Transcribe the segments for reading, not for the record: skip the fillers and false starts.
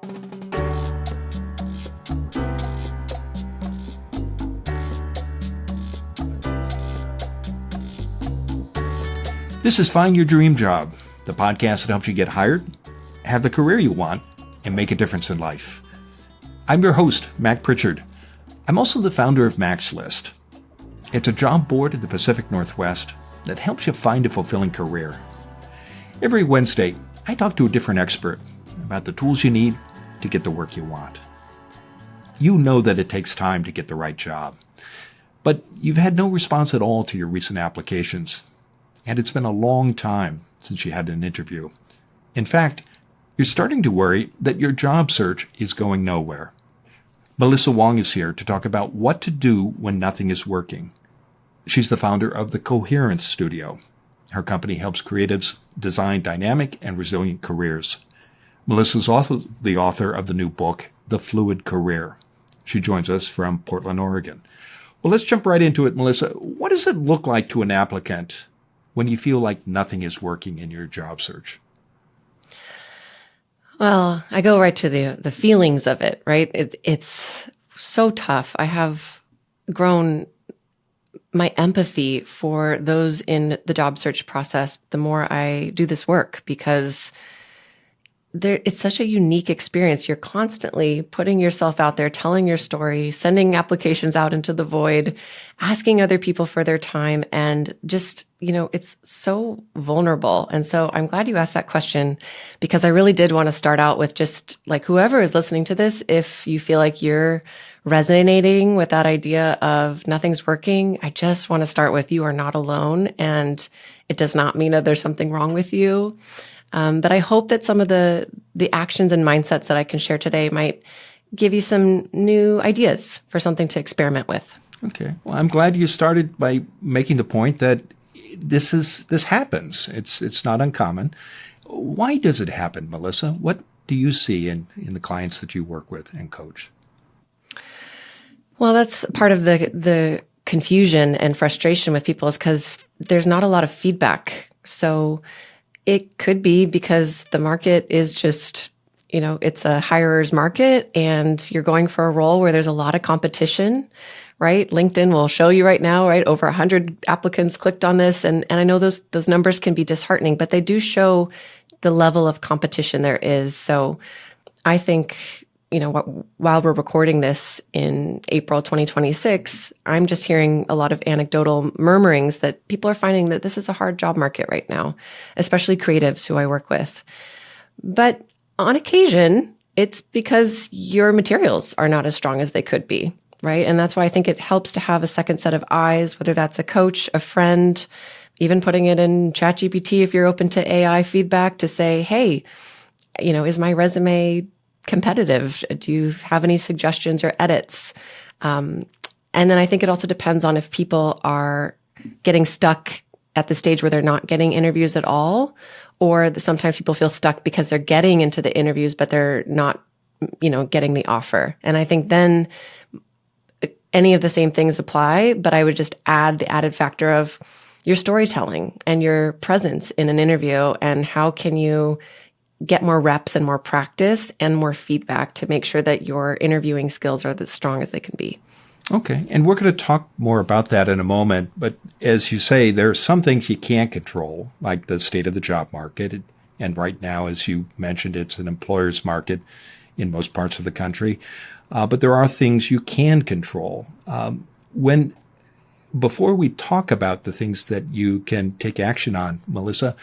This is Find Your Dream Job, the podcast that helps you get hired, have the career you want, and make a difference in life. I'm your host, Mac Pritchard. I'm also the founder of Mac's List. It's a job board in the Pacific Northwest that helps you find a fulfilling career. Every Wednesday, I talk to a different expert about the tools you need to get the work you want. You know that it takes time to get the right job, but you've had no response at all to your recent applications. And it's been a long time since you had an interview. In fact, you're starting to worry that your job search is going nowhere. Melissa Wong is here to talk about what to do when nothing is working. She's the founder of the Coherence Studio. Her company helps creatives design dynamic and resilient careers. Melissa's also the author of the new book, The Fluid Career. She joins us from Portland, Oregon. Well, let's jump right into it, Melissa. What does it look like to an applicant when you feel like nothing is working in your job search? Well, I go right to the feelings of it, right? It's so tough. I have grown my empathy for those in the job search process the more I do this work, because it's such a unique experience. You're constantly putting yourself out there, telling your story, sending applications out into the void, asking other people for their time, and just, it's so vulnerable. And so I'm glad you asked that question, because I really did want to start out with just like whoever is listening to this, if you feel like you're resonating with that idea of nothing's working, I just want to start with you are not alone, and it does not mean that there's something wrong with you. But I hope that some of the actions and mindsets that I can share today might give you some new ideas for something to experiment with. Okay. Well, I'm glad you started by making the point that this happens. It's not uncommon. Why does it happen, Melissa? What do you see in the clients that you work with and coach? Well, that's part of the confusion and frustration with people, is because there's not a lot of feedback. So it could be because the market is just, it's a hirer's market, and you're going for a role where there's a lot of competition, right? LinkedIn will show you right now, right? Over 100 applicants clicked on this. And I know those numbers can be disheartening, but they do show the level of competition there is. So I think, while we're recording this in April 2026, I'm just hearing a lot of anecdotal murmurings that people are finding that this is a hard job market right now, especially creatives who I work with. But on occasion, it's because your materials are not as strong as they could be, right? And that's why I think it helps to have a second set of eyes, whether that's a coach, a friend, even putting it in ChatGPT if you're open to AI feedback, to say, hey, is my resume competitive? Do you have any suggestions or edits? And then I think it also depends on if people are getting stuck at the stage where they're not getting interviews at all, or sometimes people feel stuck because they're getting into the interviews, but they're not, getting the offer. And I think then any of the same things apply, but I would just add the added factor of your storytelling and your presence in an interview, and how can you get more reps and more practice and more feedback to make sure that your interviewing skills are as strong as they can be. Okay. And we're going to talk more about that in a moment. But as you say, there are some things you can't control, like the state of the job market. And right now, as you mentioned, it's an employer's market in most parts of the country. But there are things you can control. Before we talk about the things that you can take action on, Melissa,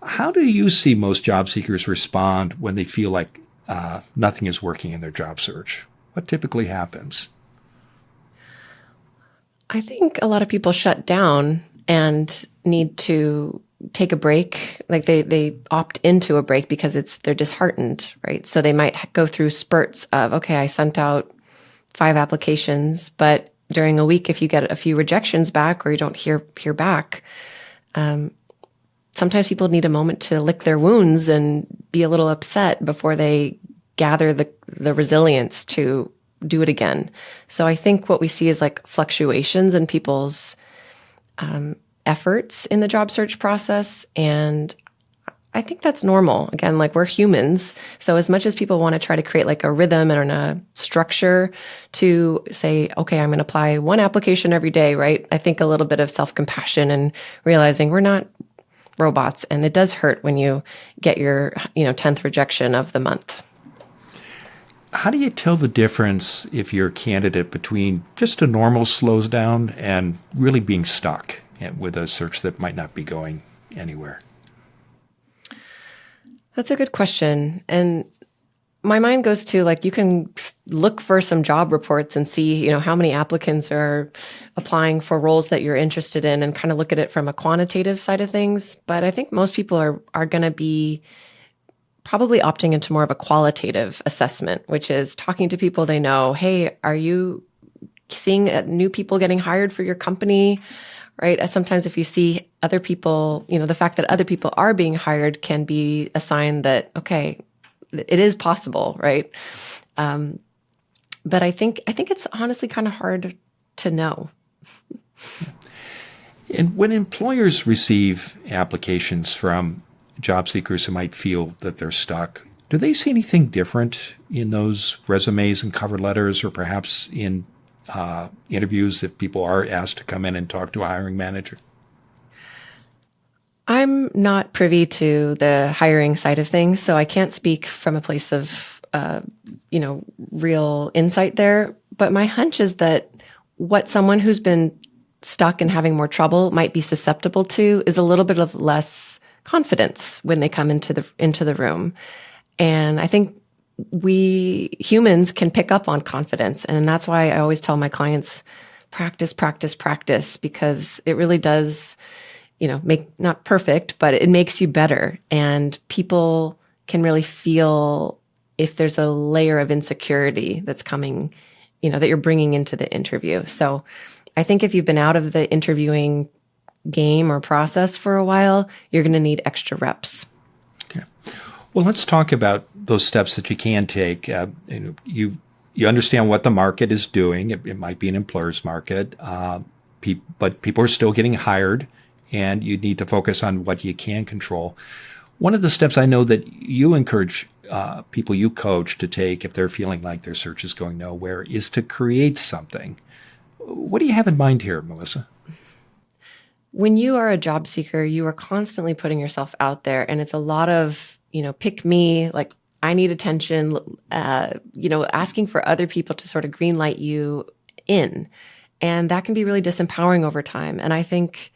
how do you see most job seekers respond when they feel like nothing is working in their job search? What typically happens? I think a lot of people shut down and need to take a break. Like they opt into a break because they're disheartened, right? So they might go through spurts of, okay, I sent out 5 applications, but during a week, if you get a few rejections back or you don't hear back, sometimes people need a moment to lick their wounds and be a little upset before they gather the resilience to do it again. So I think what we see is like fluctuations in people's efforts in the job search process. And I think that's normal. Again, like we're humans. So as much as people want to try to create like a rhythm and a structure to say, okay, I'm going to apply one application every day, right? I think a little bit of self-compassion and realizing we're not robots. And it does hurt when you get your, 10th rejection of the month. How do you tell the difference if you're a candidate between just a normal slows down and really being stuck with a search that might not be going anywhere? That's a good question. And my mind goes to like, you can look for some job reports and see, how many applicants are applying for roles that you're interested in and kind of look at it from a quantitative side of things. But I think most people are going to be probably opting into more of a qualitative assessment, which is talking to people they know. Hey, are you seeing new people getting hired for your company? Right? Sometimes if you see other people, the fact that other people are being hired can be a sign that, okay, it is possible, right? But I think it's honestly kind of hard to know. And when employers receive applications from job seekers who might feel that they're stuck, do they see anything different in those resumes and cover letters, or perhaps in interviews if people are asked to come in and talk to a hiring manager? I'm not privy to the hiring side of things, so I can't speak from a place of, real insight there. But my hunch is that what someone who's been stuck and having more trouble might be susceptible to is a little bit of less confidence when they come into the room. And I think we humans can pick up on confidence. And that's why I always tell my clients, practice, practice, practice, because it really does, make not perfect, but it makes you better. And people can really feel if there's a layer of insecurity that's coming, that you're bringing into the interview. So I think if you've been out of the interviewing game or process for a while, you're going to need extra reps. Okay. Well, let's talk about those steps that you can take. You understand what the market is doing. It might be an employer's market, but people are still getting hired, and you need to focus on what you can control. One of the steps I know that you encourage people you coach to take if they're feeling like their search is going nowhere is to create something. What do you have in mind here, Melissa? When you are a job seeker, you are constantly putting yourself out there, and it's a lot of, pick me, like I need attention, asking for other people to sort of green light you in. And that can be really disempowering over time. And I think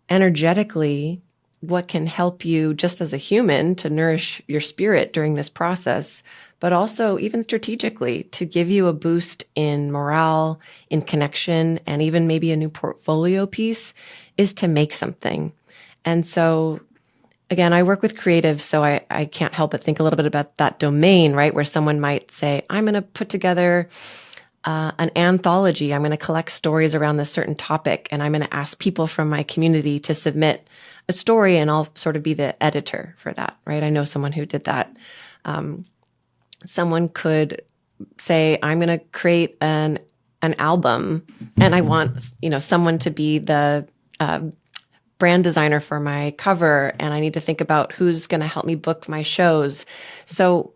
energetically, what can help you just as a human to nourish your spirit during this process, but also even strategically to give you a boost in morale, in connection, and even maybe a new portfolio piece is to make something. And so again, I work with creatives, so I can't help but think a little bit about that domain, right? Where someone might say, I'm going to put together an anthology. I'm going to collect stories around this certain topic, and I'm going to ask people from my community to submit a story, and I'll sort of be the editor for that, right? I know someone who did that. Someone could say, I'm going to create an album, and I want, someone to be the brand designer for my cover, and I need to think about who's going to help me book my shows. So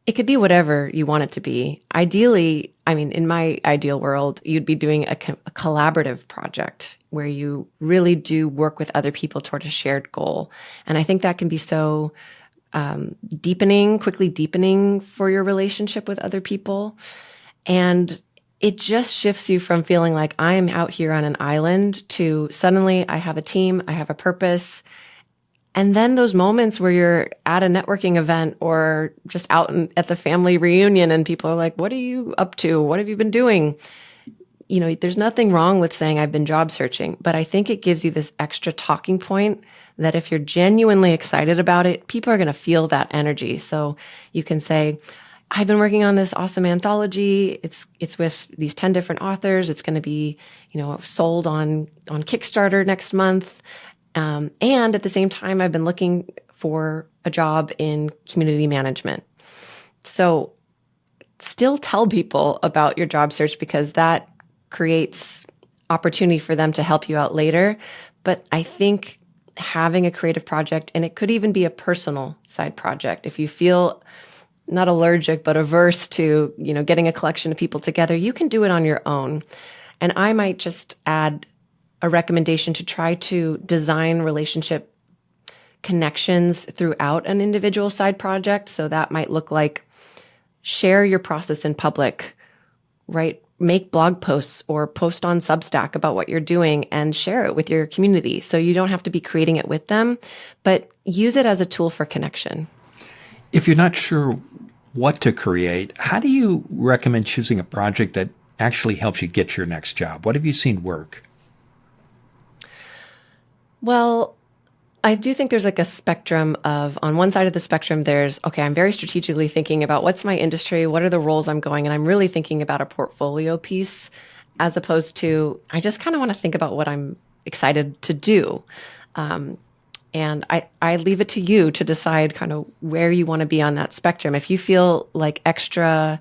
it could be whatever you want it to be. Ideally, in my ideal world, you'd be doing a collaborative project where you really do work with other people toward a shared goal. And I think that can be so quickly deepening for your relationship with other people. And it just shifts you from feeling like I'm out here on an island to suddenly I have a team, I have a purpose. And then those moments where you're at a networking event or just out at the family reunion and people are like, what are you up to? What have you been doing? There's nothing wrong with saying I've been job searching, but I think it gives you this extra talking point that if you're genuinely excited about it, people are going to feel that energy. So you can say, I've been working on this awesome anthology. It's with these 10 different authors. It's going to be, sold on Kickstarter next month. And at the same time, I've been looking for a job in community management. So still tell people about your job search because that creates opportunity for them to help you out later. But I think having a creative project, and it could even be a personal side project. If you feel not allergic, but averse to, getting a collection of people together, you can do it on your own. And I might just add a recommendation to try to design relationship connections throughout an individual side project. So that might look like share your process in public, right? Make blog posts or post on Substack about what you're doing and share it with your community. So you don't have to be creating it with them, but use it as a tool for connection. If you're not sure what to create, how do you recommend choosing a project that actually helps you get your next job? What have you seen work? Well, I do think there's like a spectrum of, on one side of the spectrum, there's, okay, I'm very strategically thinking about what's my industry, what are the roles I'm going, and I'm really thinking about a portfolio piece, as opposed to, I just kind of want to think about what I'm excited to do. And I leave it to you to decide kind of where you want to be on that spectrum. If you feel like extra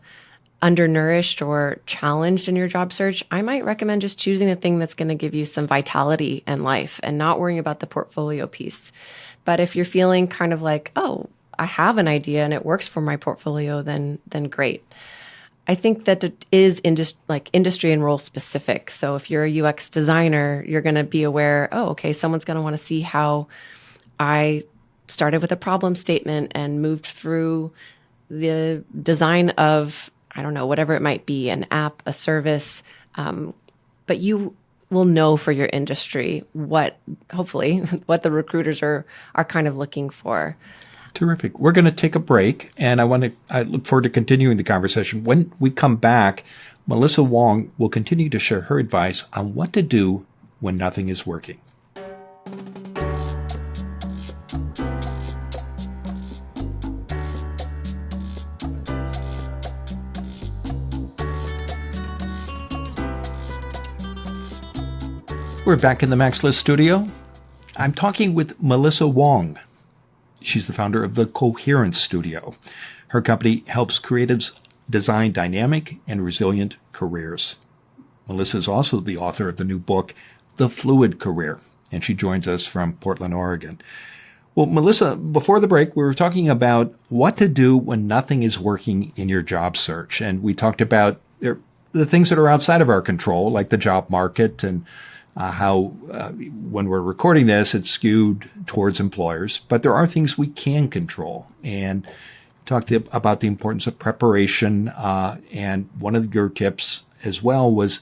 undernourished or challenged in your job search, I might recommend just choosing the thing that's going to give you some vitality and life and not worrying about the portfolio piece. But if you're feeling kind of like, oh, I have an idea and it works for my portfolio, then great. I think that it is industry and role specific. So if you're a UX designer, you're going to be aware, oh, okay, someone's going to want to see how I started with a problem statement and moved through the design of, I don't know, whatever it might be, an app, a service. But you will know for your industry hopefully, what the recruiters are kind of looking for. Terrific. We're going to take a break, and I look forward to continuing the conversation. When we come back, Melissa Wong will continue to share her advice on what to do when nothing is working. We're back in the Max List studio. I'm talking with Melissa Wong. She's the founder of the Coherence Studio. Her company helps creatives design dynamic and resilient careers. Melissa is also the author of the new book, The Fluid Career, and she joins us from Portland, Oregon. Well, Melissa, before the break, we were talking about what to do when nothing is working in your job search. And we talked about the things that are outside of our control, like the job market and how when we're recording this, it's skewed towards employers. But there are things we can control. And talked about the importance of preparation. And one of your tips as well was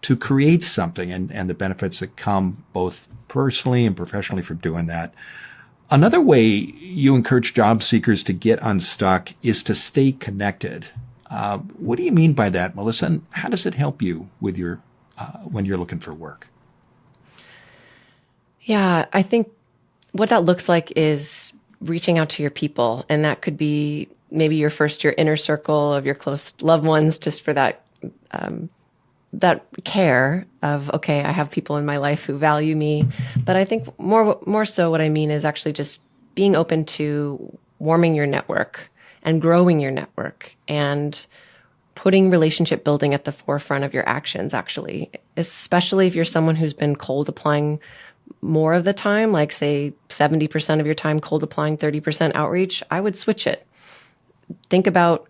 to create something and the benefits that come both personally and professionally from doing that. Another way you encourage job seekers to get unstuck is to stay connected. What do you mean by that, Melissa? And how does it help you with your when you're looking for work? Yeah, I think what that looks like is reaching out to your people. And that could be maybe your inner circle of your close loved ones, just for that care of, okay, I have people in my life who value me. But I think more so what I mean is actually just being open to warming your network and growing your network and putting relationship building at the forefront of your actions, actually, especially if you're someone who's been cold applying more of the time, like say 70% of your time cold applying, 30% outreach, I would switch it. Think about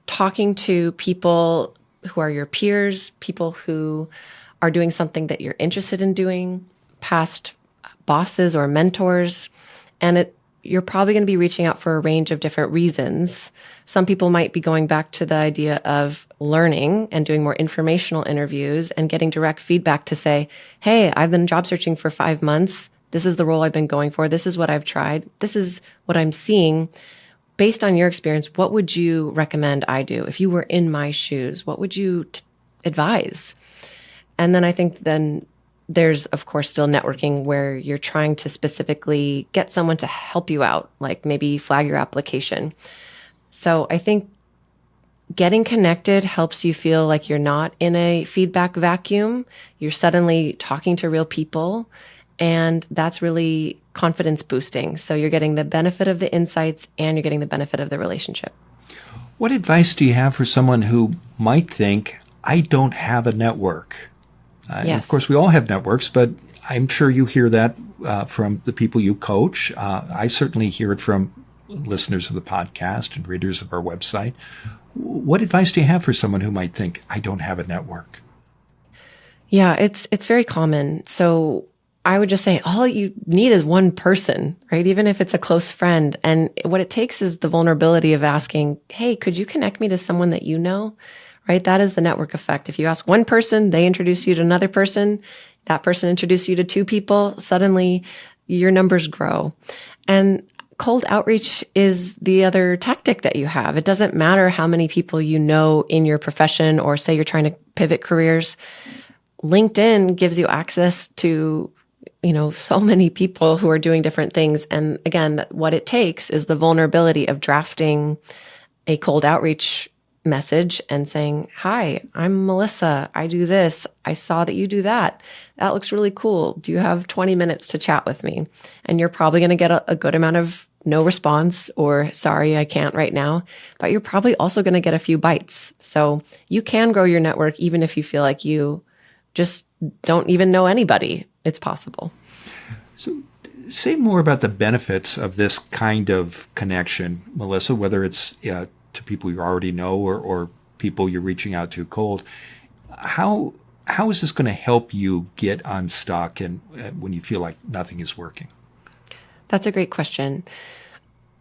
talking to people who are your peers, people who are doing something that you're interested in doing, past bosses or mentors, and you're probably going to be reaching out for a range of different reasons. Some people might be going back to the idea of learning and doing more informational interviews and getting direct feedback to say, hey, I've been job searching for 5 months. This is the role I've been going for. This is what I've tried. This is what I'm seeing. Based on your experience, what would you recommend I do? If you were in my shoes, what would you advise? And then I think there's, of course, still networking where you're trying to specifically get someone to help you out, like maybe flag your application. So I think getting connected helps you feel like you're not in a feedback vacuum. You're suddenly talking to real people, and that's really confidence boosting. So you're getting the benefit of the insights and you're getting the benefit of the relationship. What advice do you have for someone who might think, I don't have a network? And of Yes. course, we all have networks, but I'm sure you hear that from the people you coach. I certainly hear it from listeners of the podcast and readers of our website. What advice do you have for someone who might think, I don't have a network? Yeah, it's very common. So I would just say all you need is one person, right? Even if it's a close friend. And what it takes is the vulnerability of asking, hey, could you connect me to someone that you know? Right? That is the network effect. If you ask one person, they introduce you to another person, that person introduces you to two people, suddenly your numbers grow. And cold outreach is the other tactic that you have. It doesn't matter how many people you know in your profession, or say you're trying to pivot careers. LinkedIn gives you access to, so many people who are doing different things. And again, what it takes is the vulnerability of drafting a cold outreach message and saying, hi, I'm Melissa. I do this. I saw that you do that. That looks really cool. Do you have 20 minutes to chat with me? And you're probably going to get a good amount of no response, or sorry, I can't right now, but you're probably also going to get a few bites. So you can grow your network even if you feel like you just don't even know anybody. It's possible. So say more about the benefits of this kind of connection, Melissa, whether it's to people you already know or people you're reaching out to cold. How is this going to help you get unstuck and when you feel like nothing is working? That's a great question.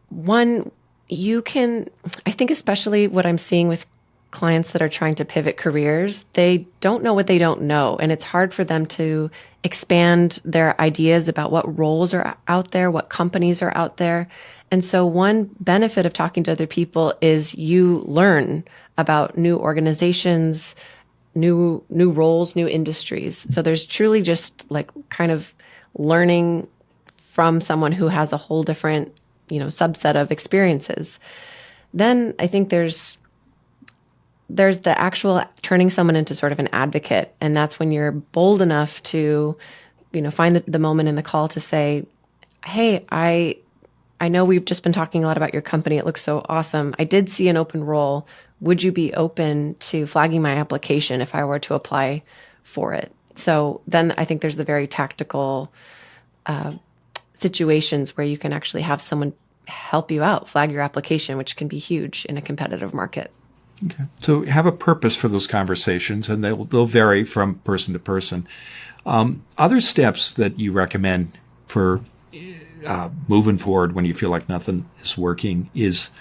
One, I think especially what I'm seeing with clients that are trying to pivot careers, they don't know what they don't know. And it's hard for them to expand their ideas about what roles are out there, what companies are out there. And so one benefit of talking to other people is you learn about new organizations, new roles, new industries. So there's truly just like kind of learning from someone who has a whole different, subset of experiences. Then I think there's the actual turning someone into sort of an advocate. And that's when you're bold enough to, find the moment in the call to say, hey, I know we've just been talking a lot about your company. It looks so awesome. I did see an open role. Would you be open to flagging my application if I were to apply for it? So then I think there's the very tactical situations where you can actually have someone help you out, flag your application, which can be huge in a competitive market. Okay. So have a purpose for those conversations, and they'll vary from person to person. Other steps that you recommend for moving forward when you feel like nothing is working is,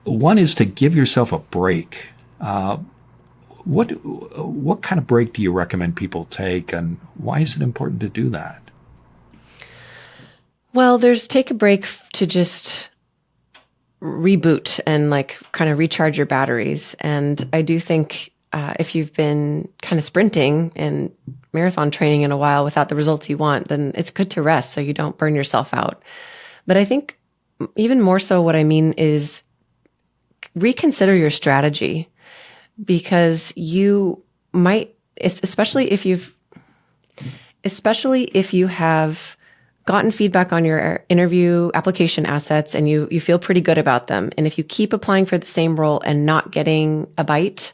one is to give yourself a break. What kind of break do you recommend people take, and why is it important to do that? Well, there's take a break to just reboot and like kind of recharge your batteries. And I do think if you've been kind of sprinting and marathon training in a while without the results you want, then it's good to rest so you don't burn yourself out. But I think even more so what I mean is reconsider your strategy, because you might, especially if you have gotten feedback on your interview application assets and you feel pretty good about them. And if you keep applying for the same role and not getting a bite,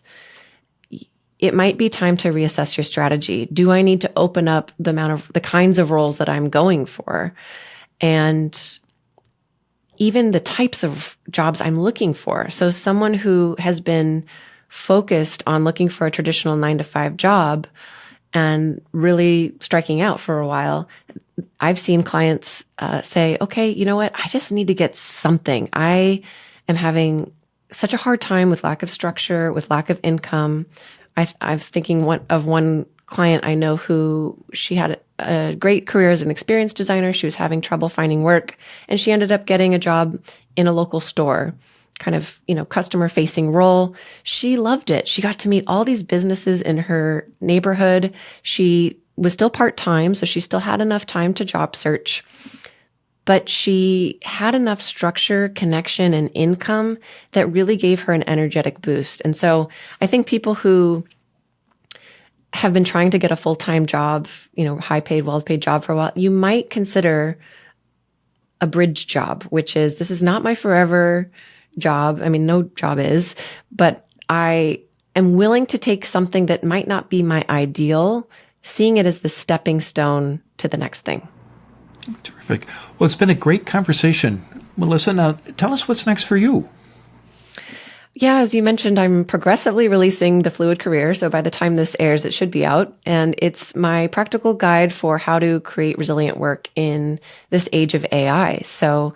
it might be time to reassess your strategy. Do I need to open up the kinds of roles that I'm going for? And even the types of jobs I'm looking for. So someone who has been focused on looking for a traditional 9-to-5 job and really striking out for a while, I've seen clients say, okay, you know what? I just need to get something. I am having such a hard time with lack of structure, with lack of income. I'm thinking of one client I know who she had a great career as an experienced designer. She was having trouble finding work, and she ended up getting a job in a local store, kind of, customer facing role. She loved it. She got to meet all these businesses in her neighborhood. She was still part-time, so she still had enough time to job search, but she had enough structure, connection, and income that really gave her an energetic boost. And so I think people who have been trying to get a full-time job, high-paid, well-paid job for a while, you might consider a bridge job, which is, this is not my forever job. I mean, no job is, but I am willing to take something that might not be my ideal, seeing it as the stepping stone to the next thing. Terrific. Well, it's been a great conversation. Melissa, now tell us what's next for you. Yeah, as you mentioned, I'm progressively releasing The Fluid Career. So by the time this airs, it should be out. And it's my practical guide for how to create resilient work in this age of AI. So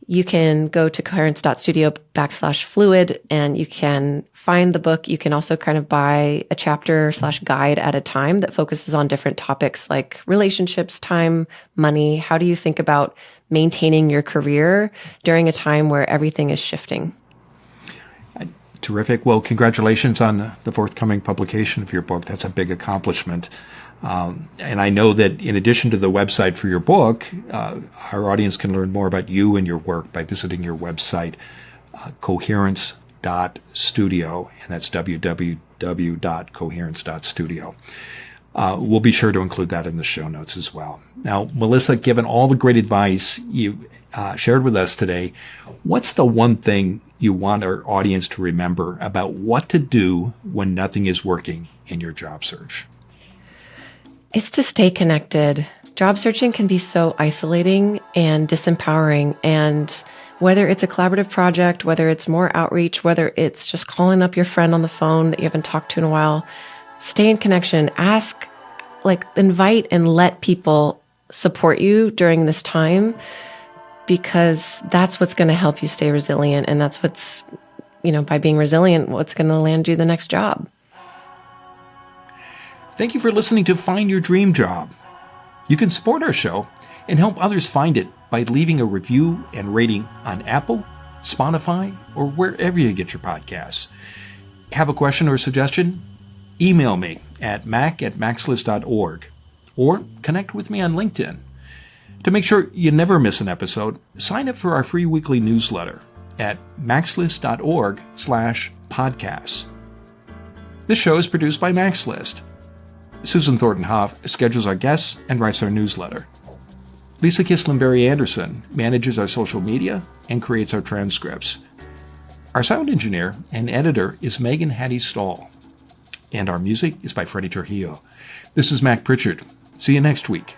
you can go to coherence.studio/fluid and you can find the book. You can also kind of buy a chapter/guide at a time that focuses on different topics like relationships, time, money. How do you think about maintaining your career during a time where everything is shifting? Terrific. Well, congratulations on the forthcoming publication of your book. That's a big accomplishment. And I know that in addition to the website for your book, our audience can learn more about you and your work by visiting your website, coherence.studio, and that's www.coherence.studio. We'll be sure to include that in the show notes as well. Now, Melissa, given all the great advice you shared with us today, what's the one thing you want our audience to remember about what to do when nothing is working in your job search? It's to stay connected. Job searching can be so isolating and disempowering. And whether it's a collaborative project, whether it's more outreach, whether it's just calling up your friend on the phone that you haven't talked to in a while, stay in connection. Ask, invite and let people support you during this time, because that's what's going to help you stay resilient. And that's what's, by being resilient, what's going to land you the next job. Thank you for listening to Find Your Dream Job. You can support our show and help others find it by leaving a review and rating on Apple, Spotify, or wherever you get your podcasts. Have a question or suggestion? Email me at mac@maxlist.org or connect with me on LinkedIn. To make sure you never miss an episode, sign up for our free weekly newsletter at maxlist.org/podcasts. This show is produced by MaxList. Susan Thornton Hoff schedules our guests and writes our newsletter. Lisa Kislenberry Anderson manages our social media and creates our transcripts. Our sound engineer and editor is Megan Hattie Stahl. And our music is by Freddie Trujillo. This is Mac Pritchard. See you next week.